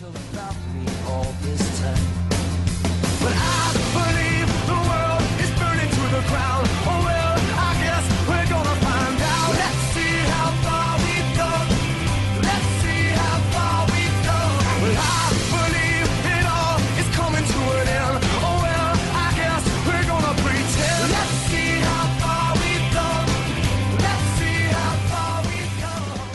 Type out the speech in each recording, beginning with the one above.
to love me all this time. But I believe the world is burning to the ground. Oh well, I guess we're gonna find out. Let's see how far we've gone. Let's see how far we've gone. Well, I believe it all is coming to an end. Oh well, I guess we're gonna pretend. Let's see how far we've gone. Let's see how far we've gone.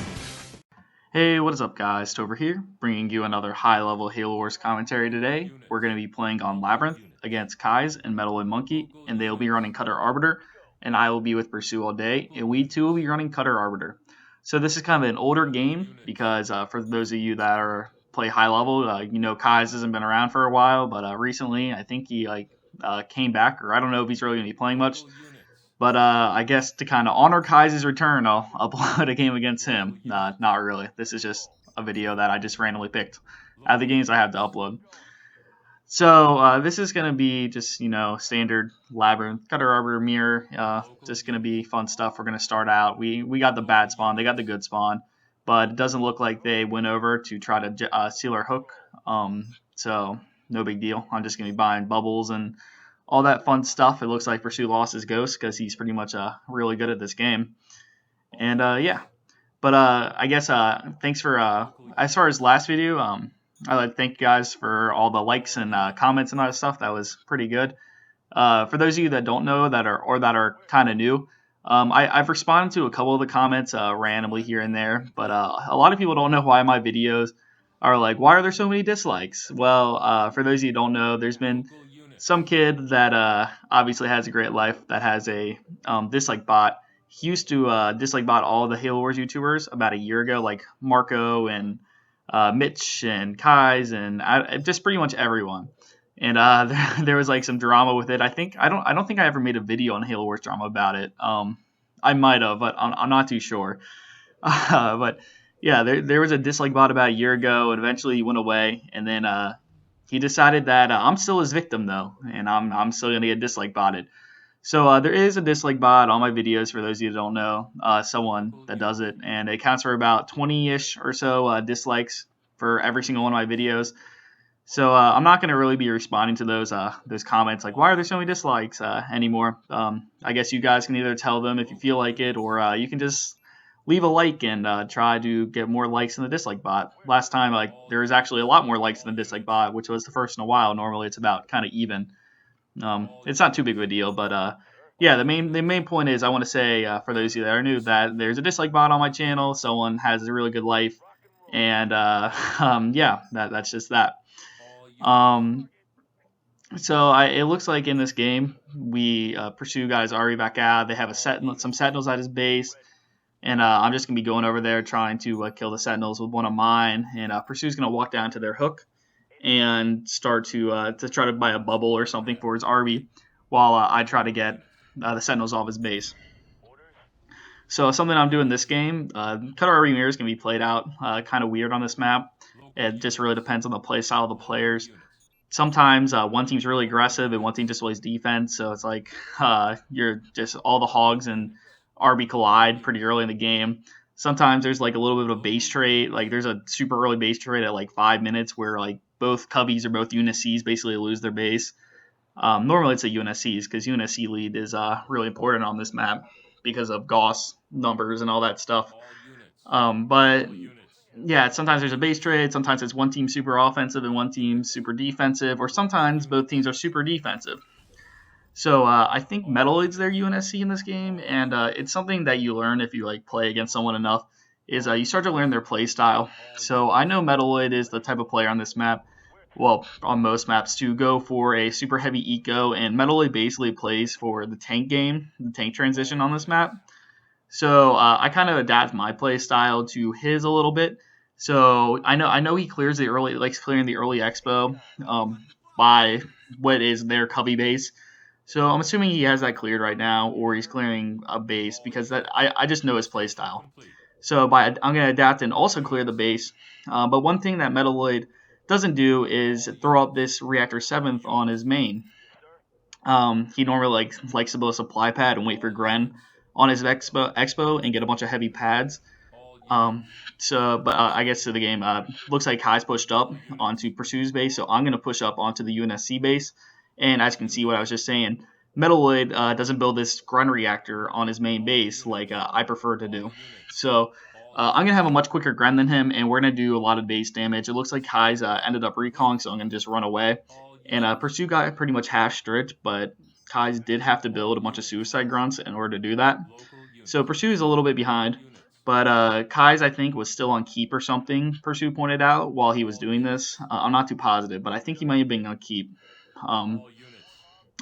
Hey, what is up guys? Tover here, bringing you another high-level Halo Wars commentary today. We're going to be playing on Labyrinth against Kai's and Metaloid Monkey, and they'll be running Cutter Arbiter, and I will be with Pursue all day, and we too will be running Cutter Arbiter. So this is kind of an older game, because for those of you that play high-level, you know Kai's hasn't been around for a while, but recently I think he came back, or I don't know if he's really going to be playing much. But I guess to kind of honor Kai's return, I'll upload a game against him. Not really. This is just a video that I just randomly picked out of the games I have to upload. So this is going to be just, standard Labyrinth, Cutter Arbiter, Mirror. Just going to be fun stuff. We're going to start out. We got the bad spawn. They got the good spawn. But it doesn't look like they went over to try to steal our hook. So no big deal. I'm just going to be buying bubbles and all that fun stuff. It looks like Pursue lost his ghost because he's pretty much really good at this game. And yeah. But I guess thanks for, as far as last video, I'd like to thank you guys for all the likes and comments and all that stuff. That was pretty good. For those of you that don't know that are kind of new, I've responded to a couple of the comments randomly here and there. But a lot of people don't know why my videos are like, why are there so many dislikes? Well, for those of you who don't know, there's been some kid that obviously has a great life that has a dislike bot. He used to dislike bot all the Halo Wars YouTubers about a year ago, like Marco and Mitch and Kai's and just pretty much everyone. And there was like some drama with it. I don't think I ever made a video on Halo Wars drama about it. I might have, but I'm not too sure. But yeah, there was a dislike bot about a year ago, and eventually he went away, and then he decided that I'm still his victim though, and I'm still gonna get dislike botted. So there is a dislike bot on my videos for those of you that don't know, someone that does it, and it counts for about 20-ish or so dislikes for every single one of my videos. So I'm not gonna really be responding to those comments like why are there so many dislikes anymore. I guess you guys can either tell them if you feel like it, or you can just leave a like and try to get more likes in the dislike bot. Last time, there was actually a lot more likes in the dislike bot, which was the first in a while. Normally, it's about kind of even. It's not too big of a deal, but yeah, the main point is I want to say for those of you that are new that there's a dislike bot on my channel. Someone has a really good life, and yeah, that's just that. So it looks like in this game we Pursue guys already back out. They have some sentinels at his base. And I'm just going to be going over there trying to kill the sentinels with one of mine. And Pursue's going to walk down to their hook and start to try to buy a bubble or something for his RB while I try to get the sentinels off his base. So something I'm doing this game, Cutter RB Mirror is going to be played out kind of weird on this map. It just really depends on the play style of the players. Sometimes one team's really aggressive and one team just plays defense. So it's like you're just all the hogs and RB collide pretty early in the game. Sometimes there's like a little bit of a base trade. Like there's a super early base trade at like 5 minutes where like both Cubbies or both UNSCs basically lose their base. Normally it's a UNSCs because UNSC lead is really important on this map because of Gauss numbers and all that stuff. But yeah, sometimes there's a base trade. Sometimes it's one team super offensive and one team super defensive, or sometimes both teams are super defensive. So I think Metaloid's their UNSC in this game, and it's something that you learn if you play against someone enough, is you start to learn their play style. So I know Metaloid is the type of player on this map, well, on most maps, to go for a super heavy eco, and Metaloid basically plays for the tank game, the tank transition on this map. So I kind of adapt my play style to his a little bit. So I know he clears the early, likes clearing the early expo by what is their Cubby base. So I'm assuming he has that cleared right now, or he's clearing a base because I just know his play style. So I'm going to adapt and also clear the base. But one thing that Metaloid doesn't do is throw up this Reactor 7th on his main. He normally likes to build a supply pad and wait for Gren on his expo and get a bunch of heavy pads. But I guess to the game. Looks like Kai's pushed up onto Pursue's base, so I'm gonna push up onto the UNSC base. And as you can see, what I was just saying, Metalwood doesn't build this Grunt reactor on his main base like I prefer to do. So I'm gonna have a much quicker Grunt than him, and we're gonna do a lot of base damage. It looks like Kai's ended up recalling, so I'm gonna just run away. And Pursue got pretty much half stripped, but Kai's did have to build a bunch of suicide grunts in order to do that. So Pursue is a little bit behind. But Kai's, I think, was still on keep or something, Pursue pointed out while he was doing this. I'm not too positive, but I think he might have been on keep. Um,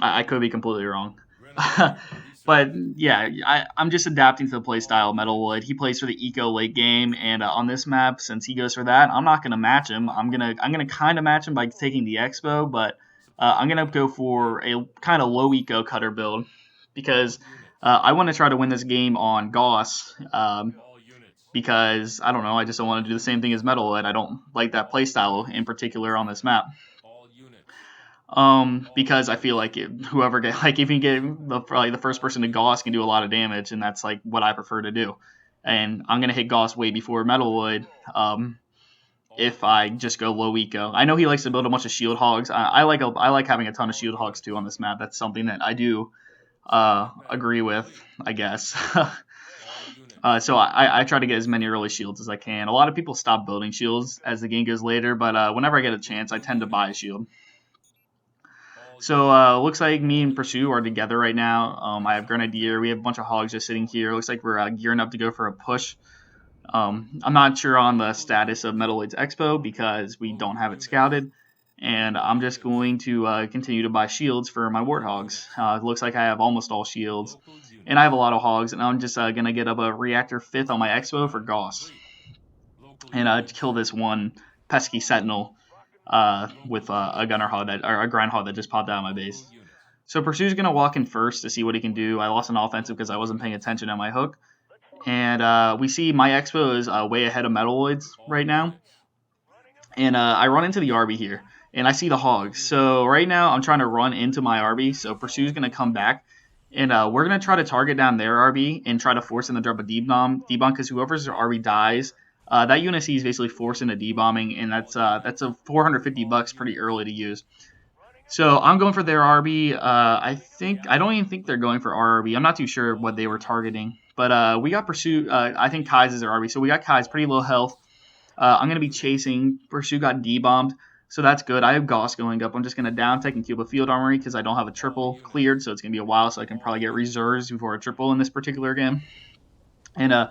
I could be completely wrong. But yeah, I'm just adapting to the playstyle of Metalwood. He plays for the eco late game, and on this map, since he goes for that, I'm not gonna match him. I'm gonna kind of match him by taking the Expo, but I'm gonna go for a kind of low eco cutter build because I want to try to win this game on Gauss. Because I don't know, I just don't want to do the same thing as Metalwood. I don't like that playstyle in particular on this map. Because I feel like whoever get like if you get the first person to Gauss can do a lot of damage, and that's like what I prefer to do. And I'm gonna hit Gauss way before Metalwood. If I just go low eco, I know he likes to build a bunch of shield hogs. I like having a ton of shield hogs too on this map. That's something that I do agree with, I guess. So I try to get as many early shields as I can. A lot of people stop building shields as the game goes later, but whenever I get a chance, I tend to buy a shield. So looks like me and Pursue are together right now. I have Grenadier. We have a bunch of hogs just sitting here. Looks like we're gearing up to go for a push. I'm not sure on the status of Metalwood's Expo because we don't have it scouted. And I'm just going to continue to buy shields for my Warthogs. It looks like I have almost all shields. And I have a lot of hogs, and I'm just going to get up a Reactor 5th on my Expo for Gauss. And kill this one pesky Sentinel with a Gunner Hog or a Grind Hog that just popped out of my base. So Pursue's going to walk in first to see what he can do. I lost an offensive because I wasn't paying attention at my hook. And we see my Expo is way ahead of Metalwood's right now. And I run into the RB here, and I see the hogs. So right now I'm trying to run into my RB, so Pursue's going to come back. And we're going to try to target down their RB and try to force them to drop a D-bomb, because whoever's RB dies, that UNSC is basically forcing a D-bombing, and that's a $450 pretty early to use. So I'm going for their RB. I don't even think they're going for our RB. I'm not too sure what they were targeting. But we got Pursue. I think Kai's is their RB. So we got Kai's pretty low health. I'm going to be chasing. Pursue got D-bombed. So that's good. I have Gauss going up. I'm just going to down tech and Cuba Field Armory because I don't have a triple cleared, so it's going to be a while, so I can probably get reserves before a triple in this particular game. And I'm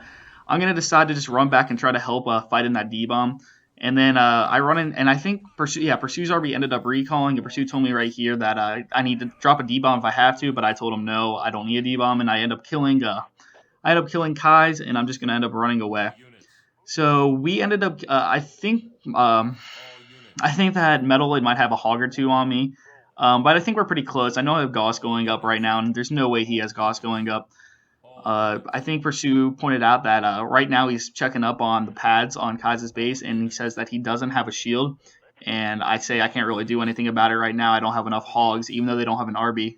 going to decide to just run back and try to help fight in that D-bomb. And then I run in, and I think Pursue's RB ended up recalling, and Pursue told me right here that I need to drop a D-bomb if I have to, but I told him no, I don't need a D-bomb, and I end up killing Kai's, and I'm just going to end up running away. So we ended up, I think that Metalwood might have a hog or two on me, but I think we're pretty close. I know I have Gauss going up right now, and there's no way he has Gauss going up. I think Pursue pointed out that right now he's checking up on the pads on Kai's base, and he says that he doesn't have a shield. And I say I can't really do anything about it right now. I don't have enough hogs, even though they don't have an RB.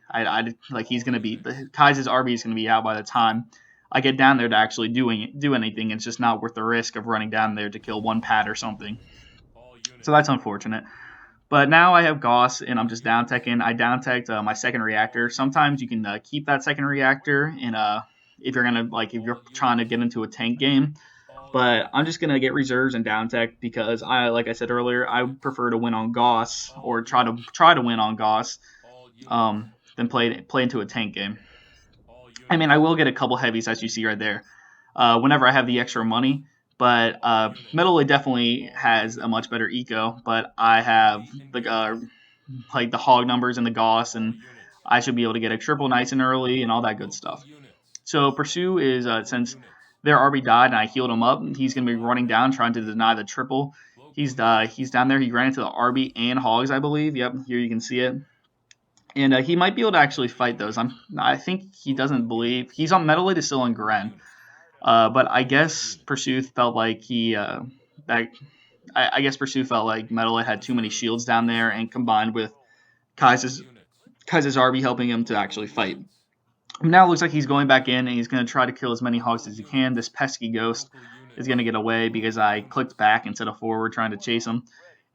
He's gonna be Kai's RB is gonna be out by the time I get down there to actually do anything. It's just not worth the risk of running down there to kill one pad or something. So that's unfortunate. But now I have Gauss, and I'm just down teching. I down teched my second reactor. Sometimes you can keep that second reactor, and if you're trying to get into a tank game. But I'm just gonna get reserves and down tech because like I said earlier, I prefer to win on Gauss or try to win on Gauss, than play into a tank game. I mean, I will get a couple heavies as you see right there, whenever I have the extra money. But Metalwood definitely has a much better eco. But I have the hog numbers and the Gauss, and I should be able to get a triple nice and early and all that good stuff. So Pursue is, since their RB died and I healed him up, he's going to be running down trying to deny the triple. He's down there. He ran into the RB and hogs, I believe. Yep, here you can see it. And he might be able to actually fight those. I think he doesn't believe. He's on Metalwood is still on Gren. But I guess Pursue felt like I guess Pursue felt like Metalwood had too many shields down there, and combined with Kai's RB helping him to actually fight. Now it looks like he's going back in, and he's going to try to kill as many hogs as he can. This pesky ghost. is going to get away because I clicked back instead of forward trying to chase him.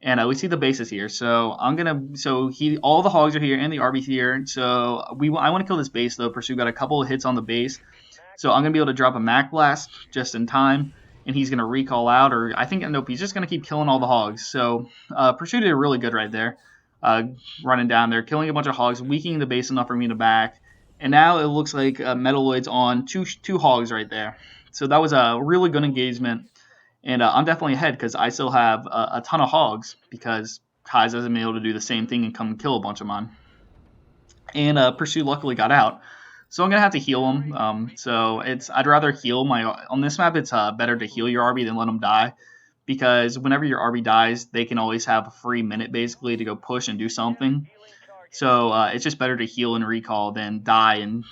And we see the bases here. So all the hogs are here and the RB here. So I want to kill this base though. Pursue got a couple of hits on the base. So I'm going to be able to drop a Mac Blast just in time, and he's going to recall out, or I think, nope, he's just going to keep killing all the hogs. So Pursuit did really good right there, running down there, killing a bunch of hogs, weakening the base enough for me to back. And now it looks like Metalloid's on two hogs right there. So that was a really good engagement, and I'm definitely ahead because I still have a ton of hogs because Kai's hasn't been able to do the same thing and come and kill a bunch of mine. And Pursuit luckily got out. So I'm gonna have to heal him. I'd rather heal on this map. It's better to heal your RB than let him die, because whenever your RB dies, they can always have a free minute basically to go push and do something. So it's just better to heal and recall than die and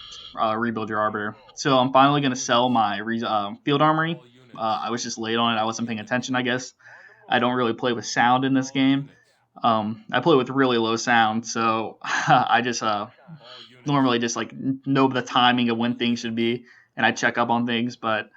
rebuild your arbiter. So I'm finally gonna sell my field armory. I was just late on it. I wasn't paying attention, I guess. I don't really play with sound in this game. I play with really low sound, so I just normally just like know the timing of when things should be, and I check up on things. But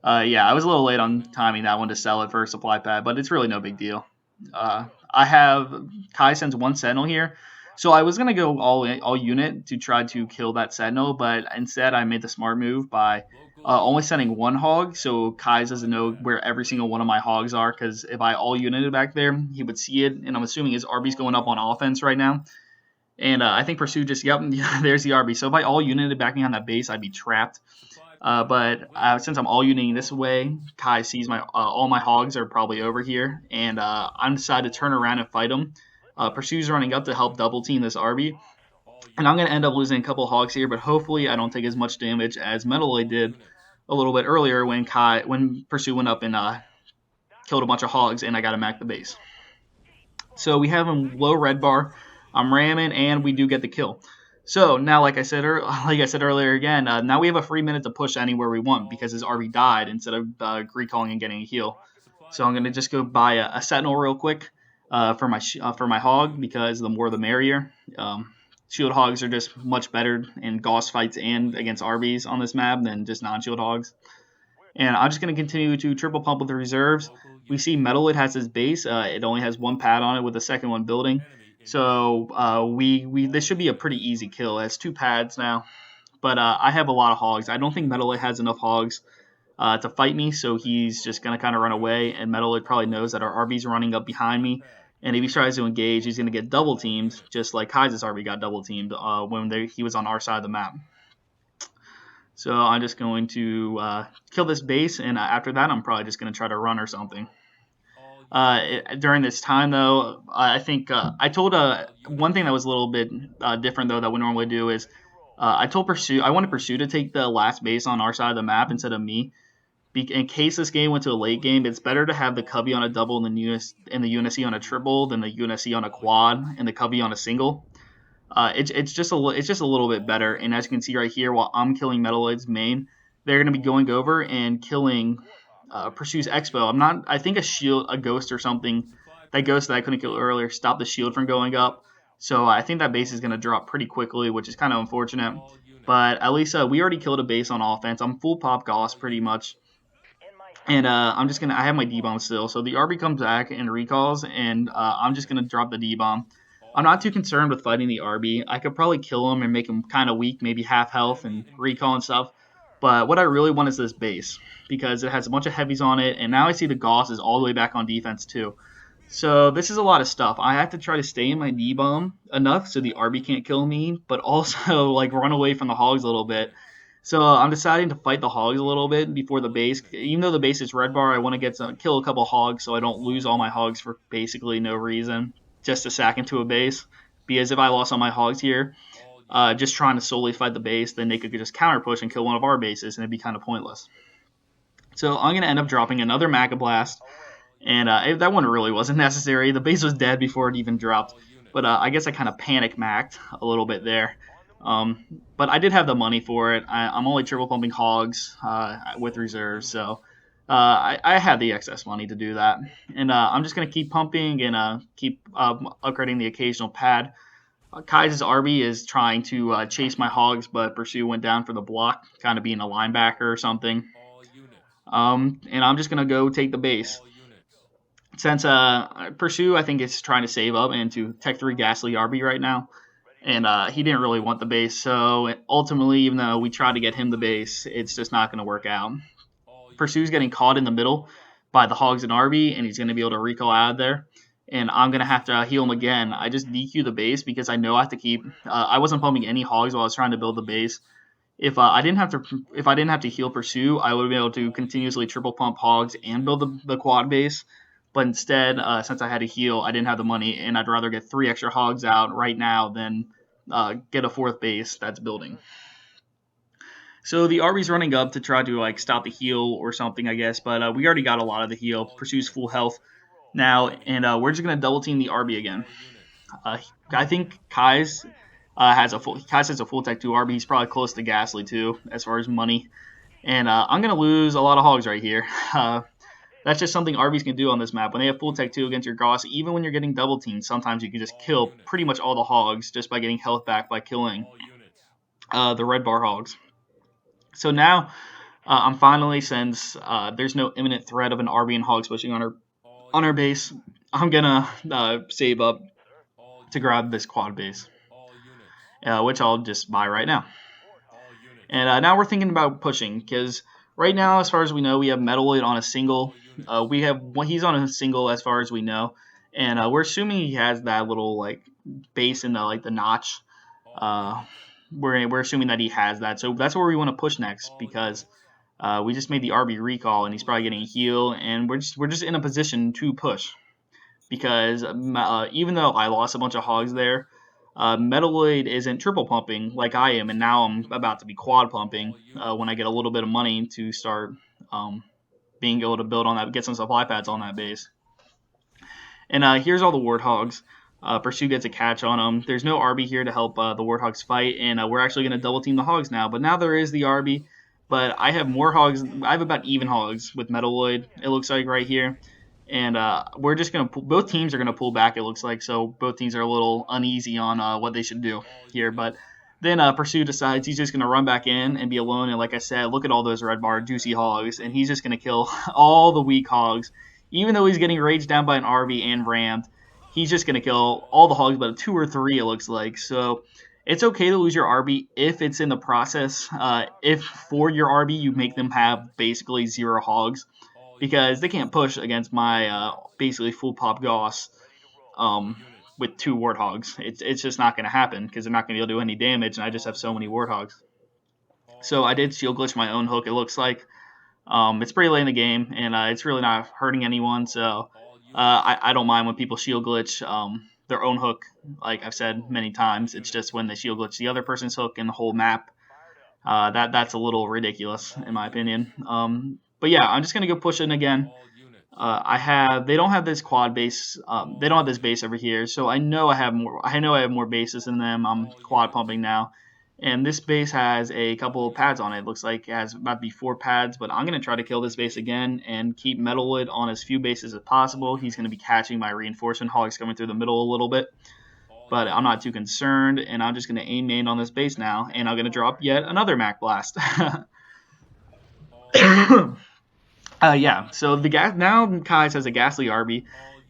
yeah, I was a little late on timing that one to sell it for a supply pad, but it's really no big deal. I have Kai sends one Sentinel here, so I was gonna go all unit to try to kill that Sentinel, but instead I made the smart move by only sending one hog, so Kai doesn't know where every single one of my hogs are, because if I all united back there, he would see it, and I'm assuming his RB's going up on offense right now. And I think Pursuit just, yep, there's the RB. So if I all united back behind that base, I'd be trapped. But since I'm all uniting this way, Kai sees all my hogs are probably over here, and I'm decided to turn around and fight him. Pursuit's running up to help double team this RB, and I'm going to end up losing a couple hogs here, but hopefully I don't take as much damage as Metalloid did a little bit earlier when Pursuit went up and killed a bunch of hogs, and I got to Mac the base. So we have him low red bar. I'm ramming, and we do get the kill. So now, like I said earlier again, now we have a free minute to push anywhere we want because his RB died instead of recalling and getting a heal. So I'm gonna just go buy a Sentinel real quick for my hog, because the more the merrier. Shield hogs are just much better in Gauss fights and against RBs on this map than just non-shield hogs. And I'm just going to continue to triple pump with the reserves. We see Metalloid has his base. It only has one pad on it with the second one building. So this should be a pretty easy kill. It has two pads now. But I have a lot of hogs. I don't think Metalloid has enough hogs to fight me, so he's just going to kind of run away. And Metalloid probably knows that our RB's running up behind me. And if he tries to engage, he's going to get double teamed, just like Kai's RB got double teamed when he was on our side of the map. So I'm just going to kill this base, and after that, I'm probably just going to try to run or something. During this time, though, I think I told one thing that was a little bit different, though, that we normally do is I told I wanted Pursuit to take the last base on our side of the map instead of me. In case this game went to a late game, it's better to have the Cubby on a double and the UNSC on a triple than the UNSC on a quad and the Cubby on a single. It's just a little bit better. And as you can see right here, while I'm killing Metalloid's main, they're going to be going over and killing Pursue's Expo. I think a ghost or something, that ghost that I couldn't kill earlier, stopped the shield from going up. So I think that base is going to drop pretty quickly, which is kind of unfortunate. But at least we already killed a base on offense. I'm full pop Gauss pretty much. And I have my D-bomb still. So the RB comes back and recalls, and I'm just going to drop the D-bomb. I'm not too concerned with fighting the RB. I could probably kill him and make him kind of weak, maybe half health and recall and stuff. But what I really want is this base, because it has a bunch of heavies on it, and now I see the Gauss is all the way back on defense too. So this is a lot of stuff. I have to try to stay in my D-bomb enough so the RB can't kill me, but also like run away from the hogs a little bit. So I'm deciding to fight the hogs a little bit before the base. Even though the base is red bar, I want to kill a couple hogs so I don't lose all my hogs for basically no reason, just to sack into a base. Because if I lost all my hogs here, just trying to solely fight the base, then they could just counter push and kill one of our bases, and it'd be kind of pointless. So I'm going to end up dropping another Maca Blast, and that one really wasn't necessary. The base was dead before it even dropped, but I guess I kind of panic-macked a little bit there. But I did have the money for it. I'm only triple pumping hogs with reserves, so I had the excess money to do that. And I'm just going to keep pumping and keep upgrading the occasional pad. Kai's RB is trying to chase my hogs, but Pursuit went down for the block, kind of being a linebacker or something. And I'm just gonna go take the base. Since Pursue, I think is trying to save up into Tech 3 Ghastly RB right now, and he didn't really want the base. So ultimately, even though we tried to get him the base, it's just not going to work out. Pursue's getting caught in the middle by the Hogs and RB, and he's going to be able to recall out of there. And I'm going to have to heal him again. I just DQ the base because I know I have to keep. I wasn't pumping any Hogs while I was trying to build the base. If I didn't have to heal Pursue, I would have been able to continuously triple pump Hogs and build the quad base. But instead, since I had to heal, I didn't have the money, and I'd rather get 3 extra Hogs out right now than get a 4th base that's building. So the RB's running up to try to like stop the heal or something, I guess. But we already got a lot of the heal. Pursues full health now, and we're just gonna double team the RB again. I think Kai's has a full tech 2 RB. He's probably close to Ghastly too as far as money. And I'm gonna lose a lot of Hogs right here. That's just something RBs can do on this map. When they have full tech 2 against your Goss, even when you're getting double teamed, sometimes you can just kill pretty much all the Hogs just by getting health back by killing the red bar Hogs. So now I'm finally, since there's no imminent threat of an RB and Hogs pushing on our base, I'm gonna save up to grab this quad base, which I'll just buy right now. And now we're thinking about pushing, because right now, as far as we know, we have Metaloid on a single. He's on a single as far as we know, and we're assuming he has that little like base in the notch. We're assuming that he has that, so that's where we want to push next, because we just made the RB recall, and he's probably getting a heal, and we're just in a position to push, because even though I lost a bunch of Hogs there, Metaloid isn't triple pumping like I am, and now I'm about to be quad pumping when I get a little bit of money to start being able to build on that, get some supply pads on that base. And here's all the Warthogs. Pursue gets a catch on them. There's no RB here to help the Warthogs fight, and we're actually going to double team the Hogs now. But now there is the RB, but I have more Hogs. I have about even Hogs with Metaloid, it looks like right here. And we're just going to both teams are going to pull back, it looks like. So both teams are a little uneasy on what they should do here. But then Pursue decides he's just going to run back in and be alone. And like I said, look at all those red bar juicy Hogs. And he's just going to kill all the weak Hogs. Even though he's getting raged down by an RB and rammed, he's just going to kill all the Hogs, but 2 or 3 it looks like. So it's okay to lose your RB if it's in the process. If for your RB you make them have basically 0 Hogs, because they can't push against my basically full pop Goss with 2 Warthogs. It's just not going to happen, because they're not going to be able to do any damage, and I just have so many Warthogs. So I did shield glitch my own hook, it looks like. It's pretty late in the game, and it's really not hurting anyone, so I don't mind when people shield glitch their own hook, like I've said many times. It's just when they shield glitch the other person's hook in the whole map, that's a little ridiculous, in my opinion. But yeah, I'm just gonna go push in again. They don't have this quad base. They don't have this base over here, so I know I have more bases than them. I'm quad pumping now, and this base has a couple of pads on it. It looks like it has about to be 4 pads, but I'm gonna try to kill this base again and keep Metaloid on as few bases as possible. He's gonna be catching my reinforcement Hogs coming through the middle a little bit, but I'm not too concerned, and I'm just gonna aim main on this base now, and I'm gonna drop yet another Mac Blast. Yeah, so now Kai's has a Ghastly RB,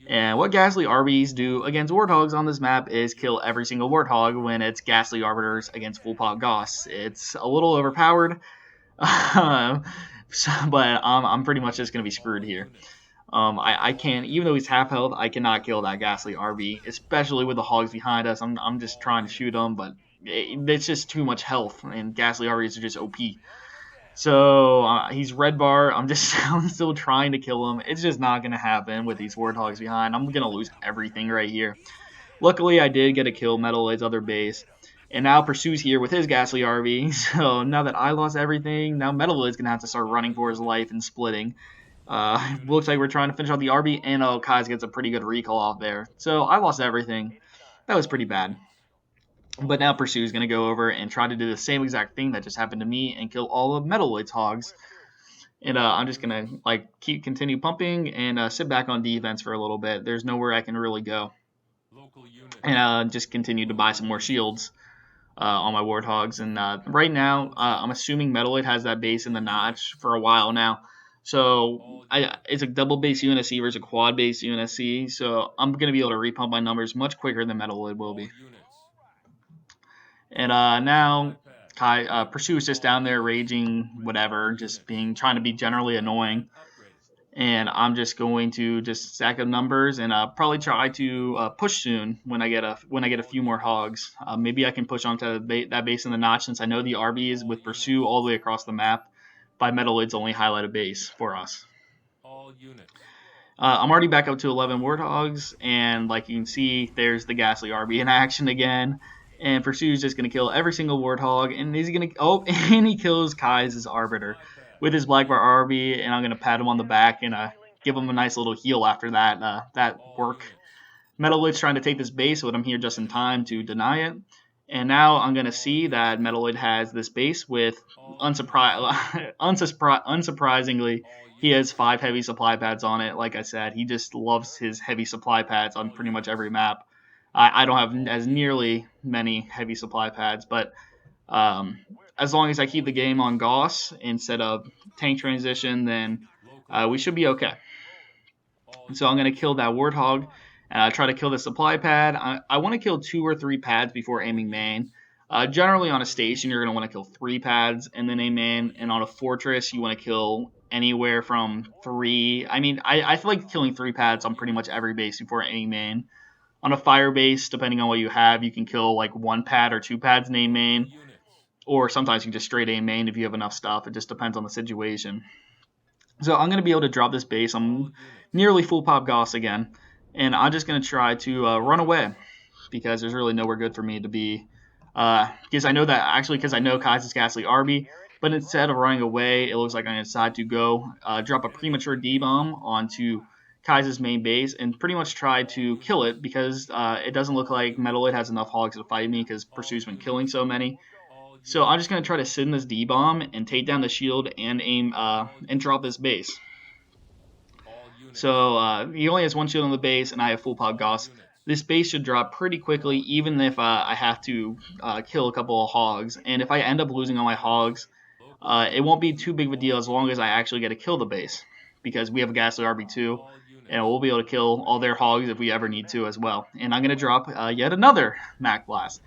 and what Ghastly RBs do against Warthogs on this map is kill every single Warthog when it's Ghastly Arbiters against full pop Goss. It's a little overpowered, but I'm pretty much just going to be screwed here. I can't, even though he's half health, I cannot kill that Ghastly RB, especially with the Hogs behind us. I'm just trying to shoot them, but it's just too much health, and Ghastly RBs are just OP. So he's red bar. I'm still trying to kill him. It's just not gonna happen with these Warthogs behind. I'm gonna lose everything right here. Luckily, I did get a kill Metaloid's other base, and now Pursue's here with his Ghastly RB. So now that I lost everything, now Metaloid's gonna have to start running for his life and splitting. Looks like we're trying to finish off the RB, and Kai's gets a pretty good recall off there. So I lost everything. That was pretty bad. But now Pursue's going to go over and try to do the same exact thing that just happened to me and kill all of Metaloid's Hogs. And I'm just going to continue pumping and sit back on defense for a little bit. There's nowhere I can really go. And just continue to buy some more shields on my Warthogs. And right now, I'm assuming Metaloid has that base in the notch for a while now. So it's a double base UNSC versus a quad base UNSC. So I'm going to be able to repump my numbers much quicker than Metaloid will be. And now Kai Pursue is just down there raging, whatever, just trying to be generally annoying. And I'm just going to just stack up numbers and probably try to push soon when I get a few more hogs. Maybe I can push onto that base in the notch since I know the RB is with Pursue all the way across the map by Metaloid's only highlighted base for us. I'm already back up to 11 Warthogs, and like you can see, there's the Ghastly RB in action again. And Pursue's just going to kill every single Warthog, and he's going to... Oh, and he kills Kai's Arbiter with his Black Bar RB, and I'm going to pat him on the back and give him a nice little heal after that work. Metaloid's trying to take this base, but I'm here just in time to deny it. And now I'm going to see that Metaloid has this base with, unsurprisingly, he has 5 heavy supply pads on it. Like I said, he just loves his heavy supply pads on pretty much every map. I don't have as nearly many heavy supply pads, but as long as I keep the game on Gauss instead of tank transition, then we should be okay. So I'm going to kill that Warthog. Try to kill the supply pad. I want to kill 2 or 3 pads before aiming main. Generally on a station, you're going to want to kill 3 pads and then aim main. And on a fortress, you want to kill anywhere from 3. I mean, I feel like killing 3 pads on pretty much every base before aiming main. On a fire base, depending on what you have, you can kill like 1 pad or 2 pads and aim main. Or sometimes you can just straight aim main if you have enough stuff. It just depends on the situation. So I'm going to be able to drop this base. I'm nearly full pop Gauss again. And I'm just going to try to run away because there's really nowhere good for me to be. Because I know Kai's Ghastly RB, but instead of running away, it looks like I'm going to decide to go drop a premature D-bomb onto Kai's main base and pretty much try to kill it because it doesn't look like Metaloid has enough hogs to fight me because Pursue's been killing so many. So I'm just going to try to sit in this D-bomb and take down the shield and aim and drop this base. So he only has 1 shield on the base, and I have full pop Gauss. This base should drop pretty quickly, even if I have to kill a couple of hogs. And if I end up losing all my hogs, it won't be too big of a deal as long as I actually get to kill the base. Because we have a Ghastly RB2, and we'll be able to kill all their hogs if we ever need to as well. And I'm going to drop yet another Mac Blast.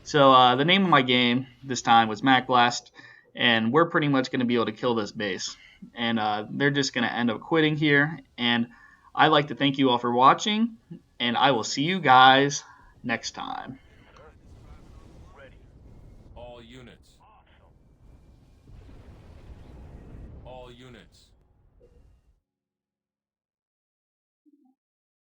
So the name of my game this time was Mac Blast, and we're pretty much going to be able to kill this base. And they're just going to end up quitting here. And I'd like to thank you all for watching, and I will see you guys next time.